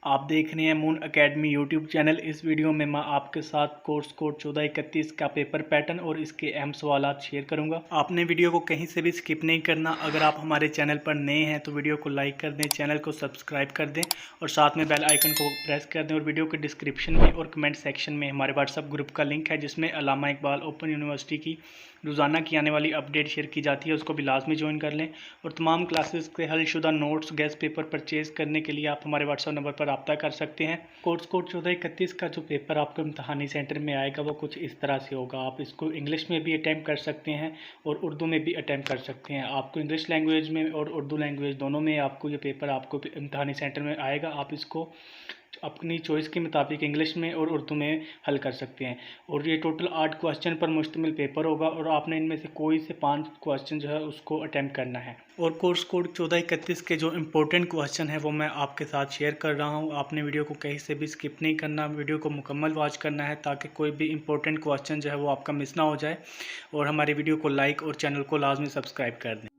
आप देख रहे हैं मून एकेडमी यूट्यूब चैनल। इस वीडियो में मैं आपके साथ कोर्स कोड 1431 का पेपर पैटर्न और इसके अहम सवालात शेयर करूंगा। आपने वीडियो को कहीं से भी स्किप नहीं करना। अगर आप हमारे चैनल पर नए हैं तो वीडियो को लाइक कर दें, चैनल को सब्सक्राइब कर दें और साथ में बेल आइकन को प्रेस कर दें। और वीडियो के डिस्क्रिप्शन में और कमेंट सेक्शन में हमारे व्हाट्सएप ग्रुप का लिंक है, जिसमें अल्लामा इकबाल ओपन यूनिवर्सिटी की रोज़ाना की आने वाली अपडेट शेयर की जाती है, उसको भी लाजमी ज्वाइन कर लें। और तमाम क्लासेस के हलशुदा नोट्स, गेस्ट पेपर परचेज़ करने के लिए आप हमारे व्हाट्सएप नंबर पर रब्ता कर सकते हैं। कोर्स कोड 1431 का जो पेपर आपको इम्तहानी सेंटर में आएगा वो कुछ इस तरह से होगा। आप इसको इंग्लिश में भी अटैम्प्ट कर सकते हैं और उर्दू में भी अटैम्प्ट कर सकते हैं। आपको इंग्लिश लैंग्वेज में और उर्दू लैंग्वेज दोनों में आपको ये पेपर आपको इम्तहानी सेंटर में आएगा। आप इसको अपनी चॉइस के मुताबिक इंग्लिश में और उर्दू में हल कर सकते हैं। और ये टोटल 8 क्वेश्चन पर मुश्तमिल पेपर होगा और आपने इनमें से कोई से 5 क्वेश्चन जो है उसको अटैम्प्ट करना है। और कोर्स कोड 1431 के जो इम्पोर्टेंट क्वेश्चन है वो मैं आपके साथ शेयर कर रहा हूँ। आपने वीडियो को कहीं से भी स्किप नहीं करना, वीडियो को मुकम्मल वॉच करना है ताकि कोई भी इंपॉर्टेंट क्वेश्चन जो है वो आपका मिस ना हो जाए। और हमारी वीडियो को लाइक और चैनल को लाजमी सब्सक्राइब कर दें।